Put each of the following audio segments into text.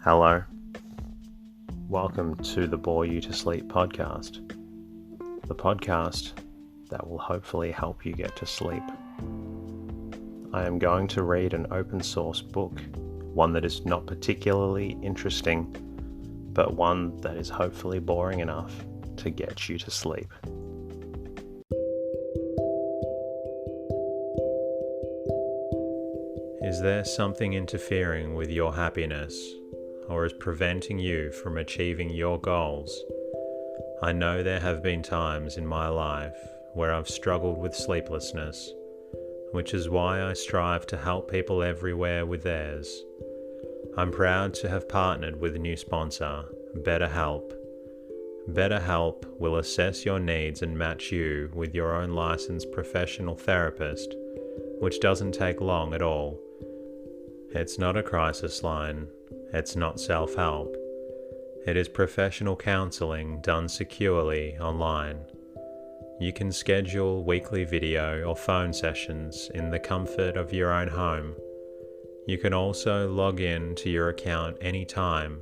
Hello. Welcome to the Bore You to Sleep podcast. The podcast that will hopefully help you get to sleep. I am going to read an open source book, one that is not particularly interesting, but one that is hopefully boring enough to get you to sleep. Is there something interfering with your happiness, or is preventing you from achieving your goals? I know there have been times in my life where I've struggled with sleeplessness, which is why I strive to help people everywhere with theirs. I'm proud to have partnered with a new sponsor, BetterHelp. BetterHelp will assess your needs and match you with your own licensed professional therapist, which doesn't take long at all. It's not a crisis line. It's not self-help. It is professional counseling done securely online. You can schedule weekly video or phone sessions in the comfort of your own home. You can also log in to your account anytime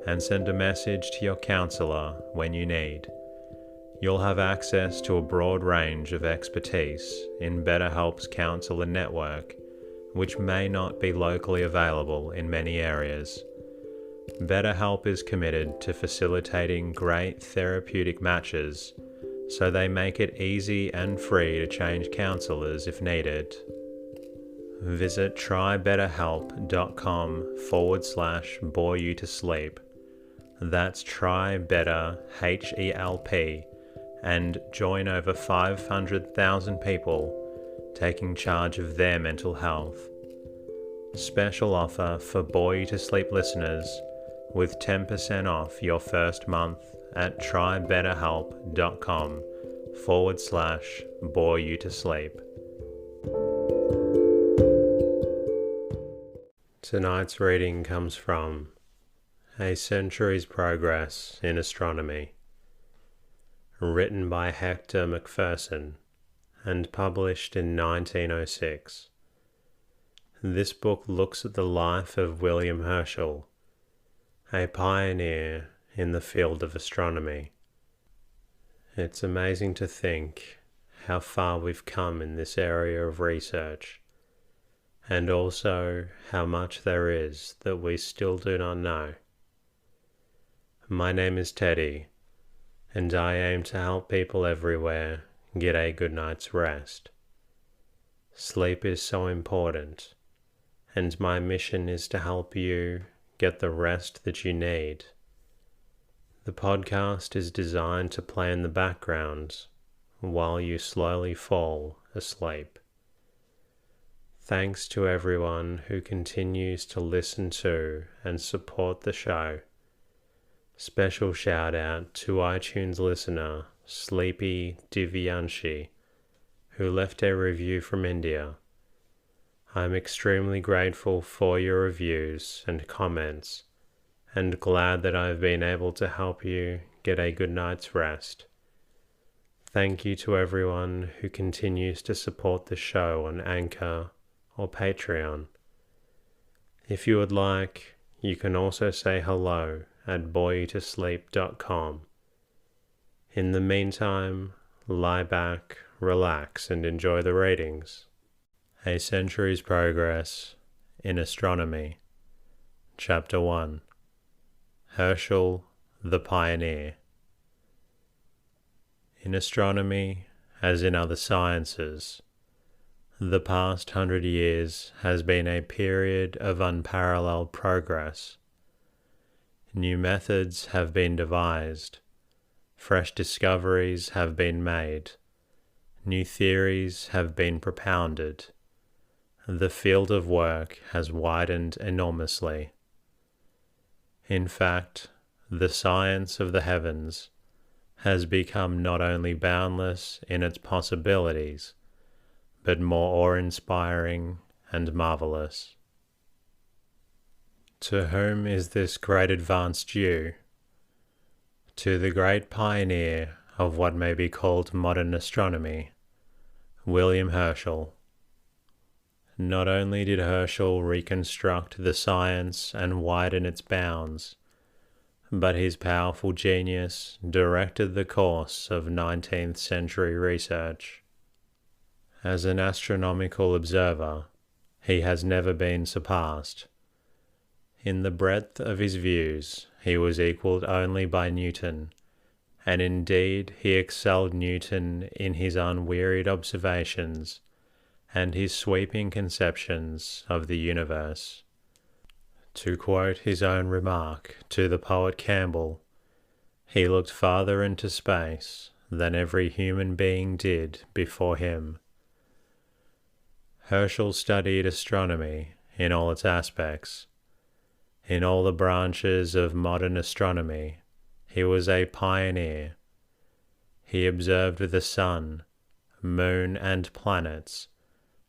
and send a message to your counselor when you need. You'll have access to a broad range of expertise in BetterHelp's counselor network, which may not be locally available in many areas. BetterHelp is committed to facilitating great therapeutic matches, so they make it easy and free to change counselors if needed. Visit trybetterhelp.com/bore you to sleep. That's trybetterhelp, and join over 500,000 people taking charge of their mental health. Special offer for Bore You to Sleep listeners with 10% off your first month at trybetterhelp.com/bore you to sleep. Tonight's reading comes from A Century's Progress in Astronomy, written by Hector MacPherson and published in 1906. This book looks at the life of William Herschel, a pioneer in the field of astronomy. It's amazing to think how far we've come in this area of research, and also how much there is that we still do not know. My name is Teddy, and I aim to help people everywhere get a good night's rest. Sleep is so important, and my mission is to help you get the rest that you need. The podcast is designed to play in the background while you slowly fall asleep. Thanks to everyone who continues to listen to and support the show. Special shout out to iTunes listener Sleepy Divyanshi, who left a review from India. I'm extremely grateful for your reviews and comments, and glad that I've been able to help you get a good night's rest. Thank you to everyone who continues to support the show on Anchor or Patreon. If you would like, you can also say hello at boreyoutosleep.com. In the meantime, lie back, relax, and enjoy the readings. A Century's Progress in Astronomy, Chapter 1, Herschel the Pioneer. In astronomy, as in other sciences, the past 100 years has been a period of unparalleled progress. New methods have been devised, fresh discoveries have been made, new theories have been propounded. The field of work has widened enormously. In fact, the science of the heavens has become not only boundless in its possibilities, but more awe-inspiring and marvelous. To whom is this great advance due? To the great pioneer of what may be called modern astronomy, William Herschel. Not only did Herschel reconstruct the science and widen its bounds, but his powerful genius directed the course of 19th century research. As an astronomical observer, he has never been surpassed. In the breadth of his views, he was equalled only by Newton, and indeed he excelled Newton in his unwearied observations and his sweeping conceptions of the universe. To quote his own remark to the poet Campbell, he looked farther into space than every human being did before him. Herschel studied astronomy in all its aspects. In all the branches of modern astronomy, he was a pioneer. He observed the sun, moon, and planets,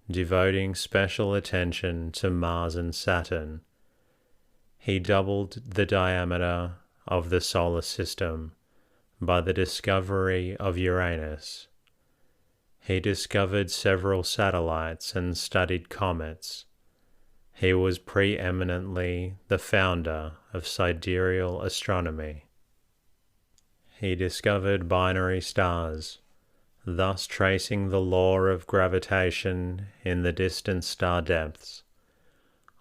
devoting special attention to Mars and Saturn. He doubled the diameter of the solar system by the discovery of Uranus. He discovered several satellites and studied comets. He was preeminently the founder of sidereal astronomy. He discovered binary stars, thus tracing the law of gravitation in the distant star depths,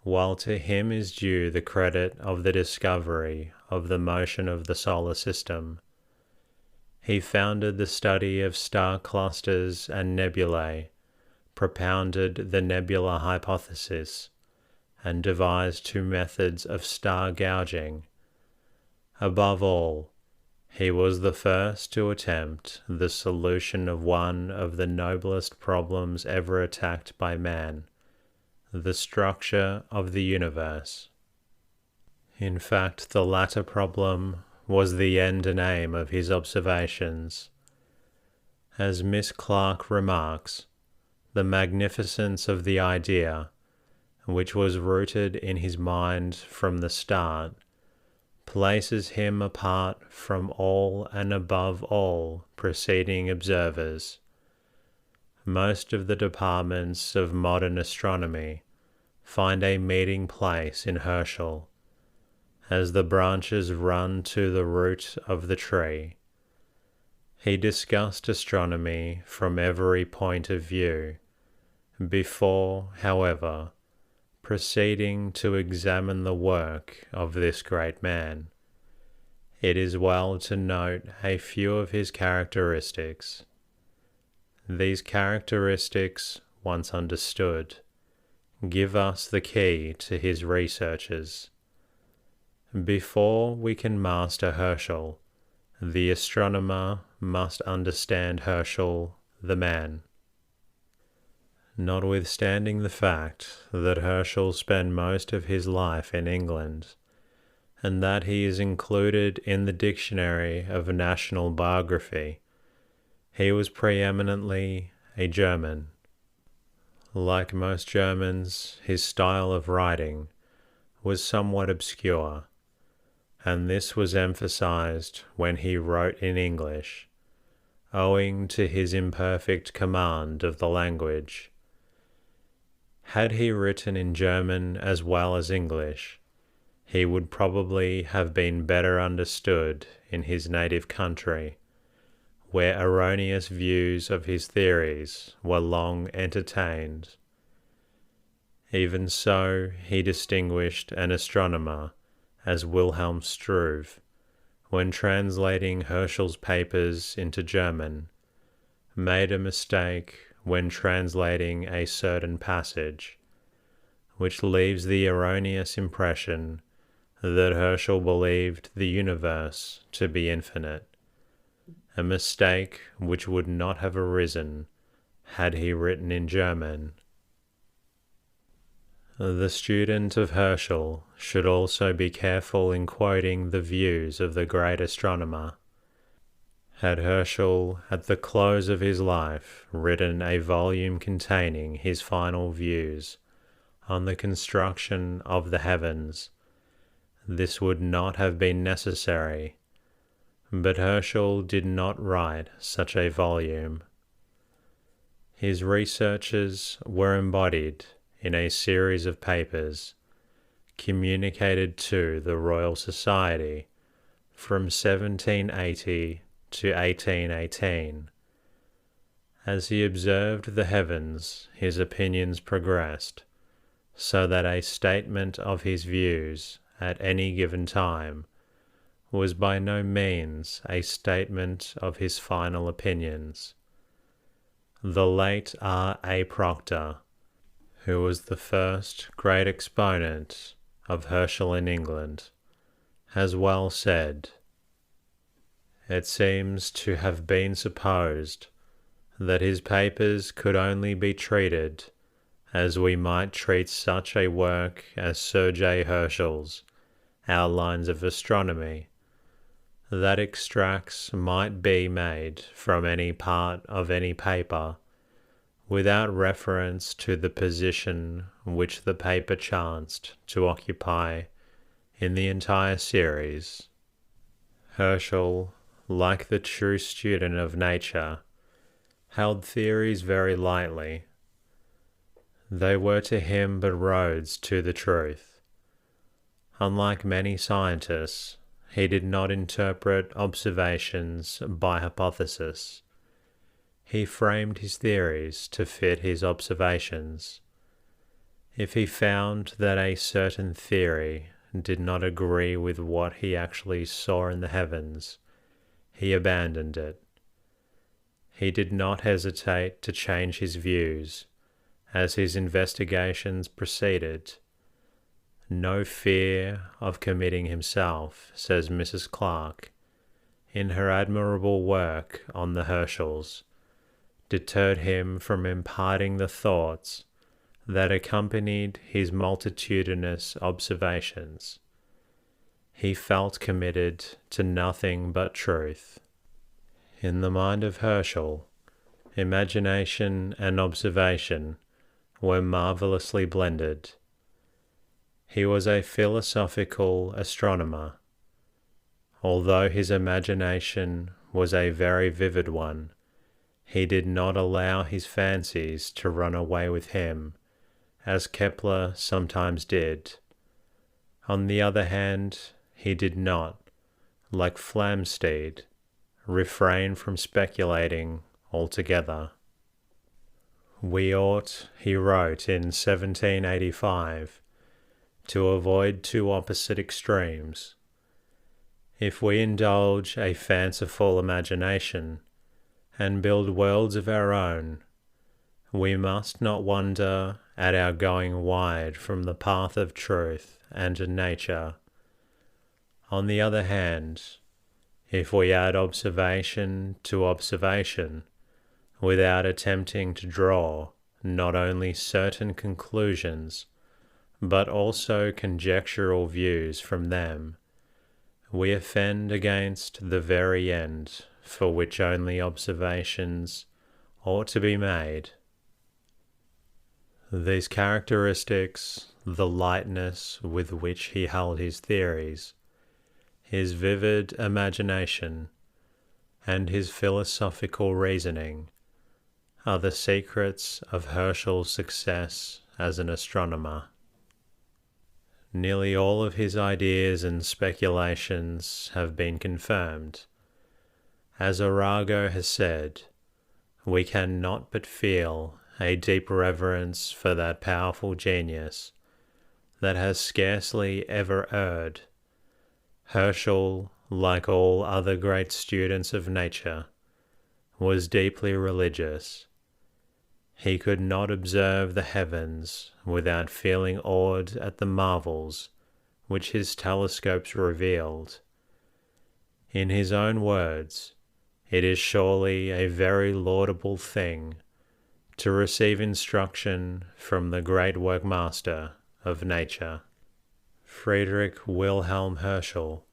while to him is due the credit of the discovery of the motion of the solar system. He founded the study of star clusters and nebulae, propounded the nebula hypothesis, and devised two methods of star gouging. Above all, he was the first to attempt the solution of one of the noblest problems ever attacked by man, the structure of the universe. In fact, the latter problem was the end and aim of his observations. As Miss Clarke remarks, the magnificence of the idea, which was rooted in his mind from the start, places him apart from all and above all preceding observers. Most of the departments of modern astronomy find a meeting place in Herschel, as the branches run to the root of the tree. He discussed astronomy from every point of view, before, however, proceeding to examine the work of this great man. It is well to note a few of his characteristics. These characteristics, once understood, give us the key to his researches. Before we can master Herschel, the astronomer must understand Herschel, the man. Notwithstanding the fact that Herschel spent most of his life in England, and that he is included in the Dictionary of National Biography, he was preeminently a German. Like most Germans, his style of writing was somewhat obscure, and this was emphasized when he wrote in English, owing to his imperfect command of the language. Had he written in German as well as English, he would probably have been better understood in his native country, where erroneous views of his theories were long entertained. Even so, he distinguished an astronomer as Wilhelm Struve, when translating Herschel's papers into German, made a mistake when translating a certain passage, which leaves the erroneous impression that Herschel believed the universe to be infinite, a mistake which would not have arisen had he written in German. The student of Herschel should also be careful in quoting the views of the great astronomer. Had Herschel, at the close of his life, written a volume containing his final views on the construction of the heavens, this would not have been necessary, but Herschel did not write such a volume. His researches were embodied in a series of papers communicated to the Royal Society from 1780 to 1818. As he observed the heavens, his opinions progressed, so that a statement of his views at any given time was by no means a statement of his final opinions. The late R. A. Proctor, who was the first great exponent of Herschel in England, has well said, "It seems to have been supposed that his papers could only be treated as we might treat such a work as Sir J. Herschel's Outlines of Astronomy, that extracts might be made from any part of any paper without reference to the position which the paper chanced to occupy in the entire series." Herschel, like the true student of nature, held theories very lightly. They were to him but roads to the truth. Unlike many scientists, he did not interpret observations by hypothesis. He framed his theories to fit his observations. If he found that a certain theory did not agree with what he actually saw in the heavens, he abandoned it. He did not hesitate to change his views as his investigations proceeded. "No fear of committing himself," says Mrs. Clarke, in her admirable work on the Herschels, deterred him from imparting the thoughts that accompanied his multitudinous observations. He felt committed to nothing but truth. In the mind of Herschel, imagination and observation were marvelously blended. He was a philosophical astronomer. Although his imagination was a very vivid one, he did not allow his fancies to run away with him, as Kepler sometimes did. On the other hand, he did not, like Flamsteed, refrain from speculating altogether. "We ought," he wrote in 1785, "to avoid two opposite extremes. If we indulge a fanciful imagination and build worlds of our own, we must not wonder at our going wide from the path of truth and nature. On the other hand, if we add observation to observation, without attempting to draw not only certain conclusions, but also conjectural views from them, we offend against the very end for which only observations ought to be made." These characteristics, the lightness with which he held his theories, his vivid imagination, and his philosophical reasoning, are the secrets of Herschel's success as an astronomer. Nearly all of his ideas and speculations have been confirmed. As Arago has said, we can not but feel a deep reverence for that powerful genius that has scarcely ever erred. Herschel, like all other great students of nature, was deeply religious. He could not observe the heavens without feeling awed at the marvels which his telescopes revealed. In his own words, it is surely a very laudable thing to receive instruction from the great workmaster of nature. Friedrich Wilhelm Herschel,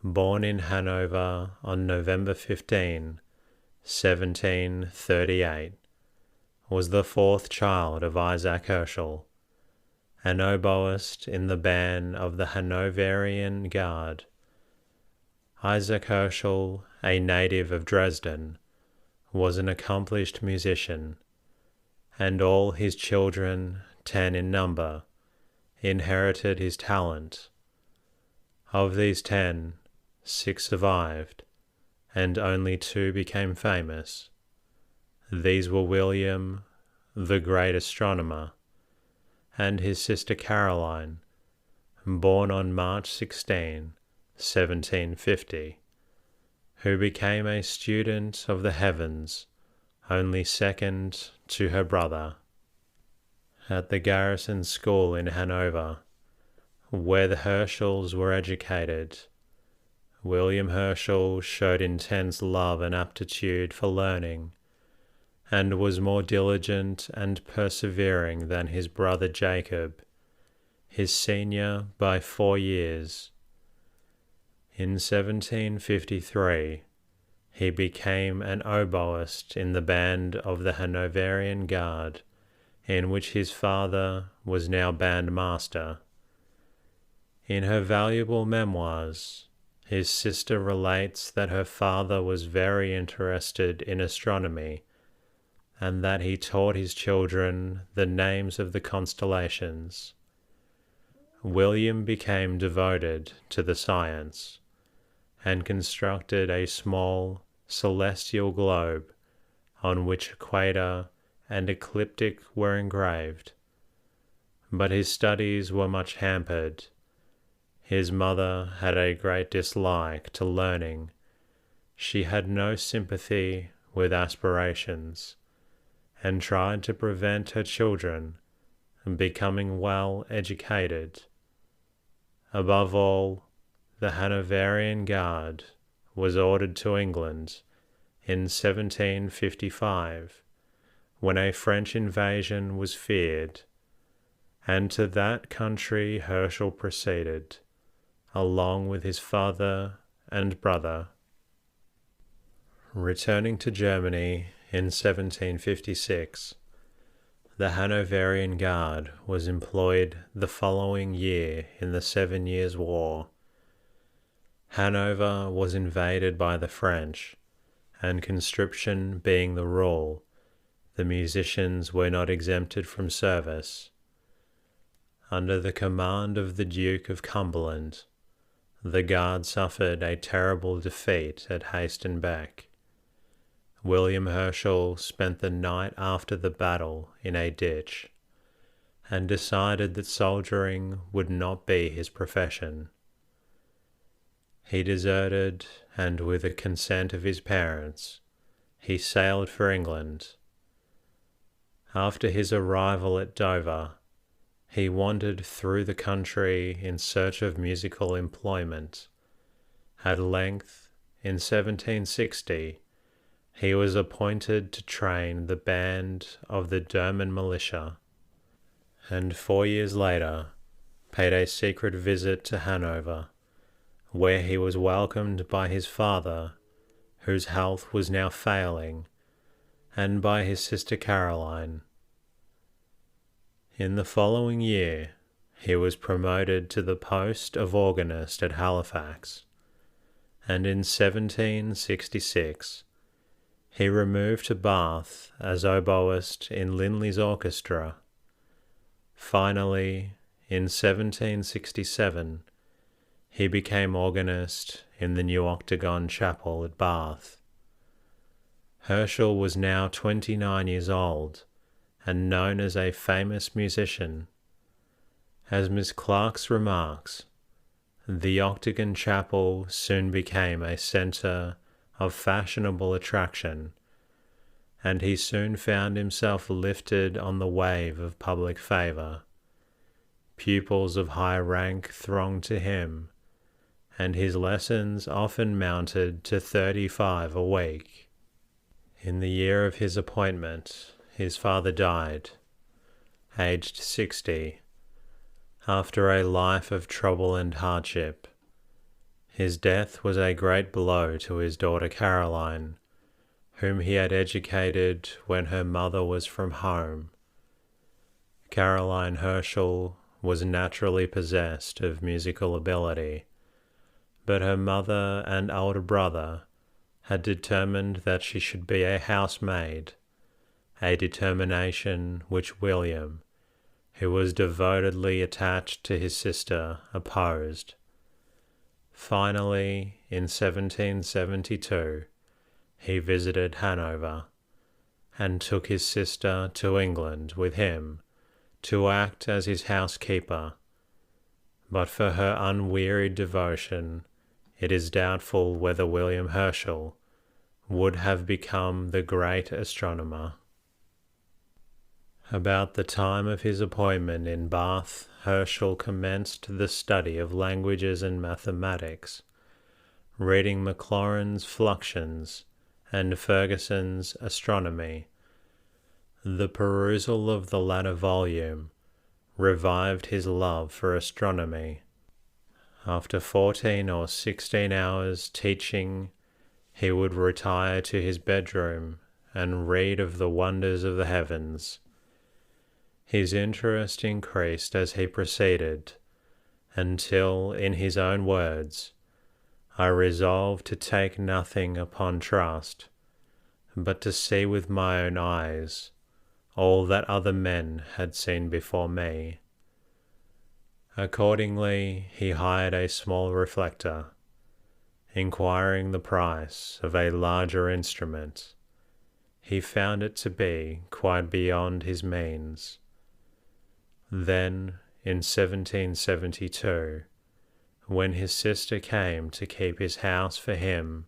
born in Hanover on November 15, 1738, was the fourth child of Isaac Herschel, an oboist in the band of the Hanoverian Guard. Isaac Herschel, a native of Dresden, was an accomplished musician, and all his children 10 in number, inherited his talent. Of these 10, 6 survived, and only 2 became famous. These were William, the great astronomer, and his sister Caroline, born on March 16, 1750, who became a student of the heavens, only second to her brother. At the garrison school in Hanover, where the Herschels were educated, William Herschel showed intense love and aptitude for learning, and was more diligent and persevering than his brother Jacob, his senior by 4 years. In 1753, he became an oboist in the band of the Hanoverian Guard, in which his father was now bandmaster. In her valuable memoirs, his sister relates that her father was very interested in astronomy, and that he taught his children the names of the constellations. William became devoted to the science, and constructed a small celestial globe on which equator and ecliptic were engraved. But his studies were much hampered. His mother had a great dislike to learning. She had no sympathy with aspirations, and tried to prevent her children becoming well educated. Above all, the Hanoverian Guard was ordered to England in 1755, when a French invasion was feared, and to that country Herschel proceeded, along with his father and brother. Returning to Germany in 1756, the Hanoverian Guard was employed the following year in the 7 Years' War. Hanover was invaded by the French, and conscription being the rule, the musicians were not exempted from service. Under the command of the Duke of Cumberland, the Guard suffered a terrible defeat at Hastenbeck. William Herschel spent the night after the battle in a ditch, and decided that soldiering would not be his profession. He deserted, and with the consent of his parents, he sailed for England. After his arrival at Dover, he wandered through the country in search of musical employment. At length, in 1760, he was appointed to train the band of the German militia, and 4 years later paid a secret visit to Hanover, where he was welcomed by his father, whose health was now failing, and by his sister Caroline. In the following year, he was promoted to the post of organist at Halifax, and in 1766, he removed to Bath as oboist in Linley's orchestra. Finally, in 1767, he became organist in the new Octagon Chapel at Bath. Herschel was now 29 years old and known as a famous musician. As Miss Clark's remarks, the Octagon Chapel soon became a centre of fashionable attraction, and he soon found himself lifted on the wave of public favour. Pupils of high rank thronged to him, and his lessons often mounted to 35 a week. In the year of his appointment, his father died, aged 60, after a life of trouble and hardship. His death was a great blow to his daughter Caroline, whom he had educated when her mother was from home. Caroline Herschel was naturally possessed of musical ability, but her mother and older brother had determined that she should be a housemaid, a determination which William, who was devotedly attached to his sister, opposed. Finally, in 1772, he visited Hanover and took his sister to England with him to act as his housekeeper. But for her unwearied devotion, it is doubtful whether William Herschel would have become the great astronomer. About the time of his appointment in Bath, Herschel commenced the study of languages and mathematics, reading Maclaurin's Fluxions and Ferguson's Astronomy. The perusal of the latter volume revived his love for astronomy. After 14 or 16 hours teaching, he would retire to his bedroom and read of the wonders of the heavens. His interest increased as he proceeded, until, in his own words, I resolved to take nothing upon trust, but to see with my own eyes all that other men had seen before me. Accordingly, he hired a small reflector, inquiring the price of a larger instrument. He found it to be quite beyond his means. Then, in 1772, when his sister came to keep his house for him,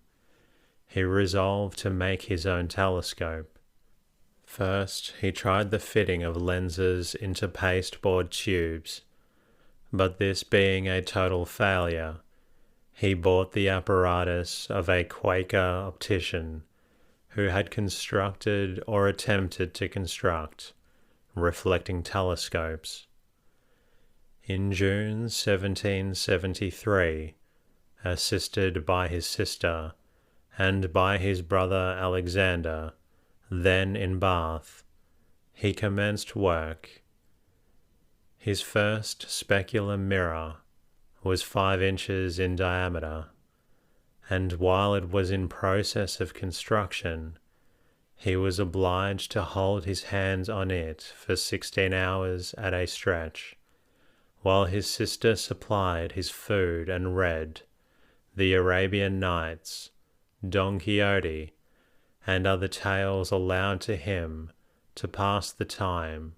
he resolved to make his own telescope. First, he tried the fitting of lenses into pasteboard tubes, but this being a total failure, he bought the apparatus of a Quaker optician who had constructed or attempted to construct reflecting telescopes. In June 1773, assisted by his sister and by his brother Alexander, then in Bath, he commenced work. His first specular mirror was 5 inches in diameter, and while it was in process of construction, he was obliged to hold his hands on it for 16 hours at a stretch, while his sister supplied his food and read the Arabian Nights, Don Quixote, and other tales aloud to him to pass the time.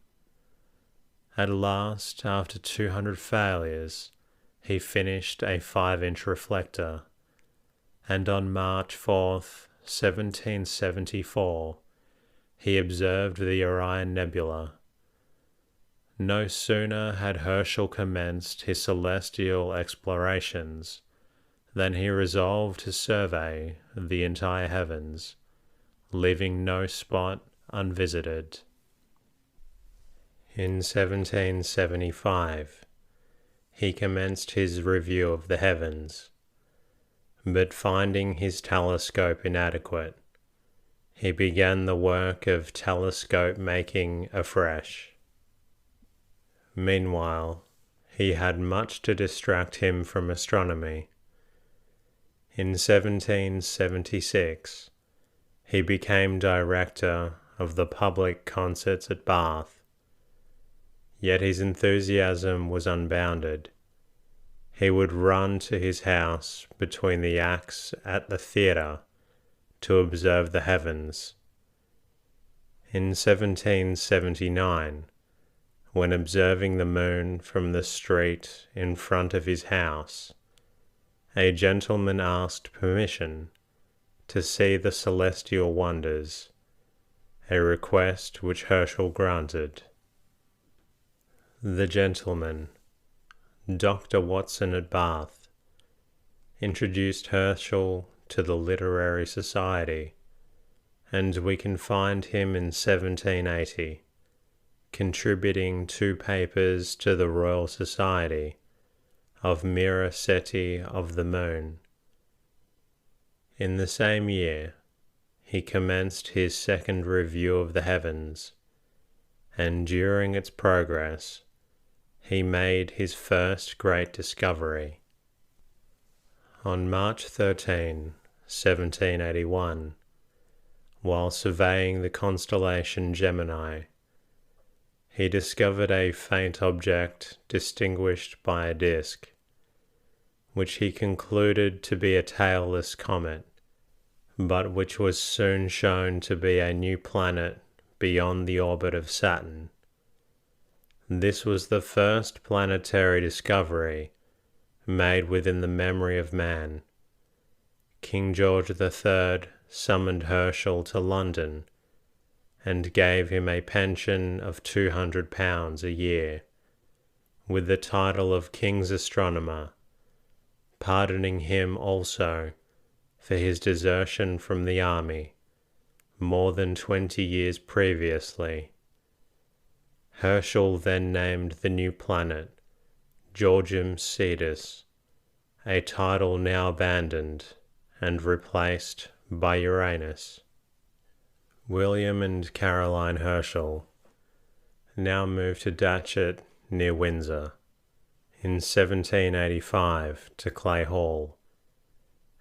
At last, after 200 failures, he finished a 5-inch reflector, and on March 4th, 1774, he observed the Orion Nebula. No sooner had Herschel commenced his celestial explorations than he resolved to survey the entire heavens, leaving no spot unvisited. In 1775, he commenced his review of the heavens, but finding his telescope inadequate, he began the work of telescope making afresh. Meanwhile, he had much to distract him from astronomy. In 1776, he became director of the public concerts at Bath. Yet his enthusiasm was unbounded. He would run to his house between the acts at the theatre to observe the heavens. In 1779, when observing the moon from the street in front of his house, a gentleman asked permission to see the celestial wonders, a request which Herschel granted. The gentleman, Dr. Watson at Bath, introduced Herschel to the Literary Society, and we can find him in 1780, contributing 2 papers to the Royal Society of Mira Ceti of the Moon. In the same year, he commenced his second review of the heavens, and during its progress, he made his first great discovery. On March 13, 1781, while surveying the constellation Gemini, he discovered a faint object distinguished by a disk, which he concluded to be a tailless comet, but which was soon shown to be a new planet beyond the orbit of Saturn. This was the first planetary discovery made within the memory of man. King George III summoned Herschel to London and gave him a pension of £200 a year, with the title of King's Astronomer, pardoning him also for his desertion from the army more than 20 years previously. Herschel then named the new planet Georgium Sidus, a title now abandoned and replaced by Uranus. William and Caroline Herschel now moved to Datchet near Windsor, in 1785 to Clay Hall,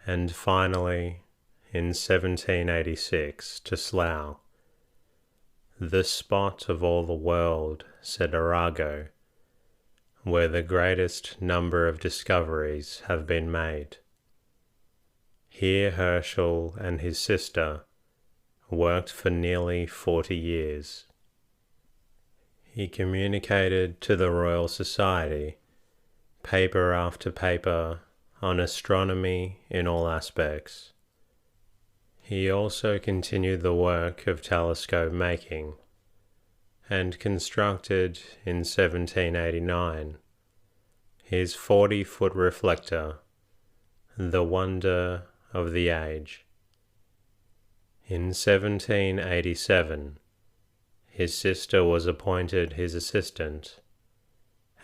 and finally in 1786 to Slough. The spot of all the world, said Arago, where the greatest number of discoveries have been made. Here Herschel and his sister worked for nearly 40 years. He communicated to the Royal Society paper after paper on astronomy in all aspects. He also continued the work of telescope making, and constructed in 1789 his 40-foot reflector, the wonder of the age. In 1787, his sister was appointed his assistant,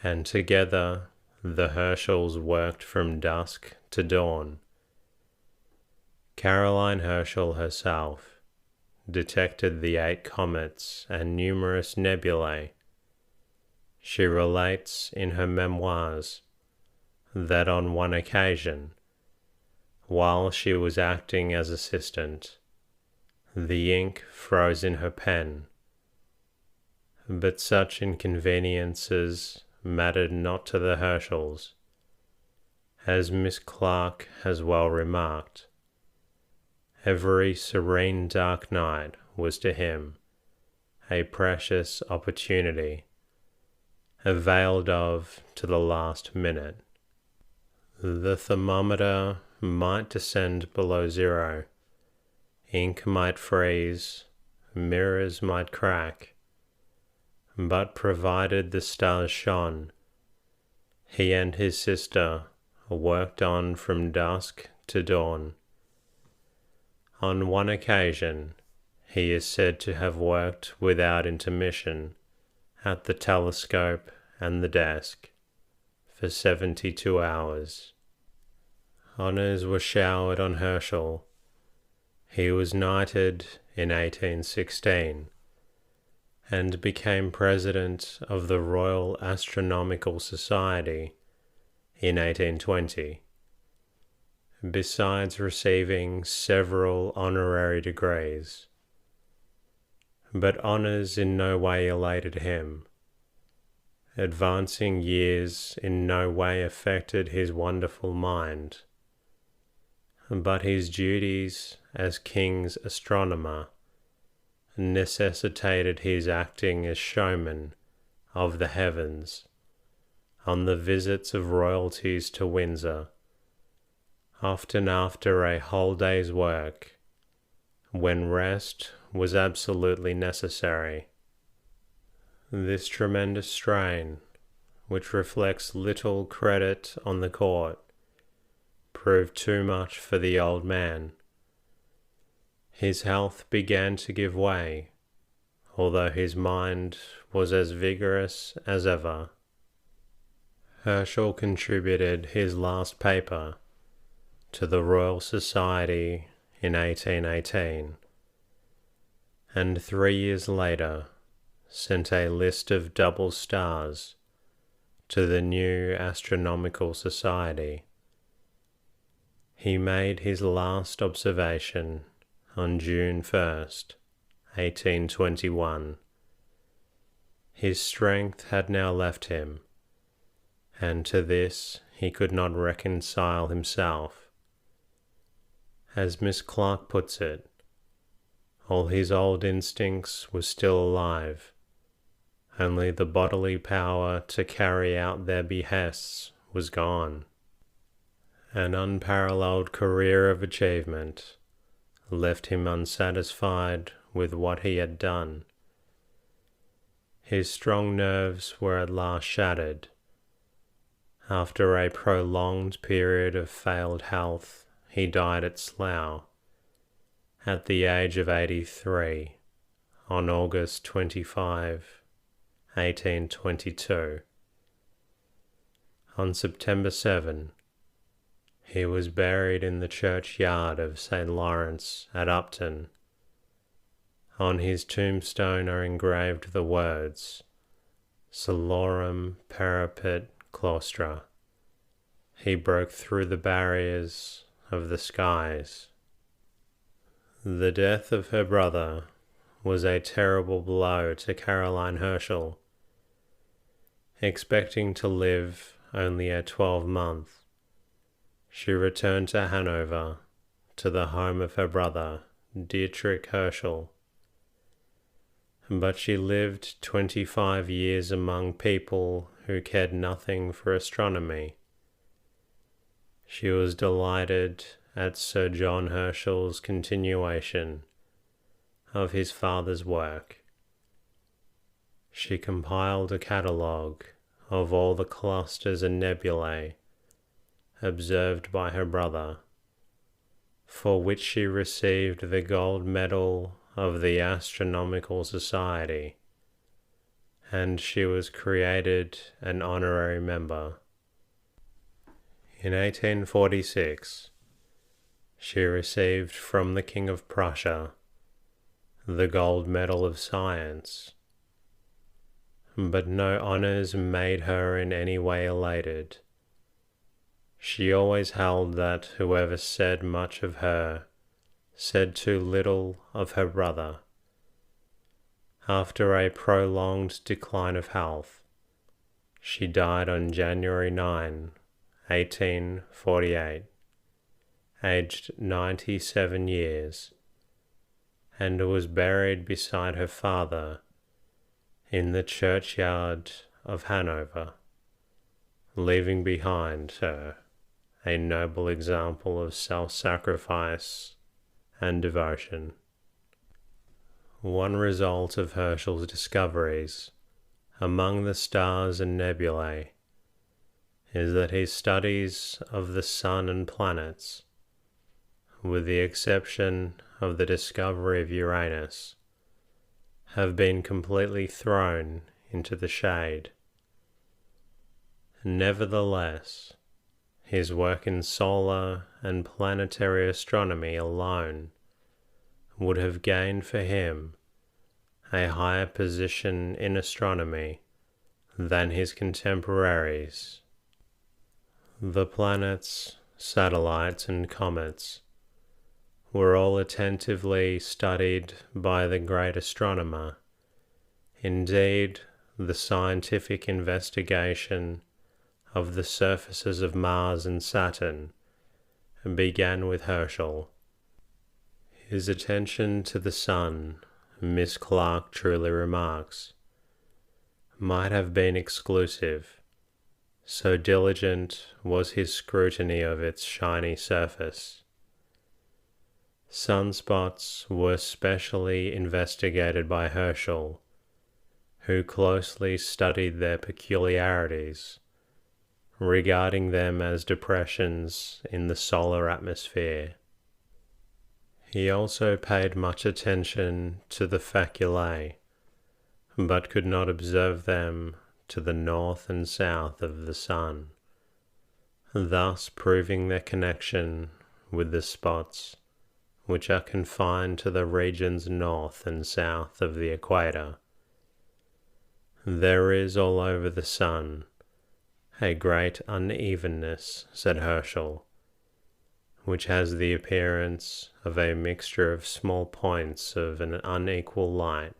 and together the Herschels worked from dusk to dawn. Caroline Herschel herself detected the 8 comets and numerous nebulae. She relates in her memoirs that on one occasion, while she was acting as assistant, the ink froze in her pen. But such inconveniences mattered not to the Herschels. As Miss Clark has well remarked, every serene dark night was to him a precious opportunity, availed of to the last minute. The thermometer might descend below zero, ink might freeze, mirrors might crack, but provided the stars shone, he and his sister worked on from dusk to dawn. On one occasion, he is said to have worked without intermission at the telescope and the desk for 72 hours. Honours were showered on Herschel. He was knighted in 1816 and became president of the Royal Astronomical Society in 1820. Besides receiving several honorary degrees. But honours in no way elated him. Advancing years in no way affected his wonderful mind. But his duties as King's astronomer necessitated his acting as showman of the heavens on the visits of royalties to Windsor, often after a whole day's work, when rest was absolutely necessary. This tremendous strain, which reflects little credit on the court, proved too much for the old man. His health began to give way, although his mind was as vigorous as ever. Herschel contributed his last paper to the Royal Society in 1818, and 3 years later sent a list of double stars to the new Astronomical Society. He made his last observation on June 1st, 1821. His strength had now left him, and to this he could not reconcile himself. As Miss Clark puts it, all his old instincts were still alive, only the bodily power to carry out their behests was gone. An unparalleled career of achievement left him unsatisfied with what he had done. His strong nerves were at last shattered. After a prolonged period of failed health, he died at Slough, at the age of 83, on August 25, 1822. On September 7, he was buried in the churchyard of St. Lawrence at Upton. On his tombstone are engraved the words, Solorum peripit claustra. He broke through the barriers of the skies. The death of her brother was a terrible blow to Caroline Herschel. Expecting to live only a 12-month, she returned to Hanover, to the home of her brother, Dietrich Herschel. But she lived 25 years among people who cared nothing for astronomy. She was delighted at Sir John Herschel's continuation of his father's work. She compiled a catalogue of all the clusters and nebulae observed by her brother, for which she received the gold medal of the Astronomical Society, and she was created an honorary member. In 1846, she received from the King of Prussia the Gold Medal of Science, but no honors made her in any way elated. She always held that whoever said much of her said too little of her brother. After a prolonged decline of health, she died on January 9, 1848, aged 97 years, and was buried beside her father in the churchyard of Hanover, leaving behind her a noble example of self-sacrifice and devotion. One result of Herschel's discoveries among the stars and nebulae is that his studies of the sun and planets, with the exception of the discovery of Uranus, have been completely thrown into the shade. Nevertheless, his work in solar and planetary astronomy alone would have gained for him a higher position in astronomy than his contemporaries. The planets, satellites, and comets were all attentively studied by the great astronomer. Indeed, the scientific investigation of the surfaces of Mars and Saturn began with Herschel. His attention to the sun, Miss Clark truly remarks, might have been exclusive, so diligent was his scrutiny of its shiny surface. Sunspots were specially investigated by Herschel, who closely studied their peculiarities, regarding them as depressions in the solar atmosphere. He also paid much attention to the faculae, but could not observe them to the north and south of the sun, thus proving their connection with the spots which are confined to the regions north and south of the equator. There is all over the sun a great unevenness, said Herschel, which has the appearance of a mixture of small points of an unequal light,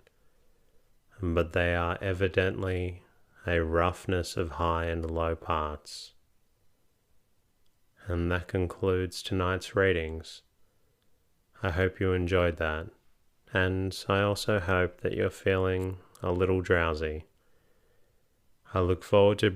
but they are evidently a roughness of high and low parts. And that concludes tonight's readings. I hope you enjoyed that, and I also hope that you're feeling a little drowsy. I look forward to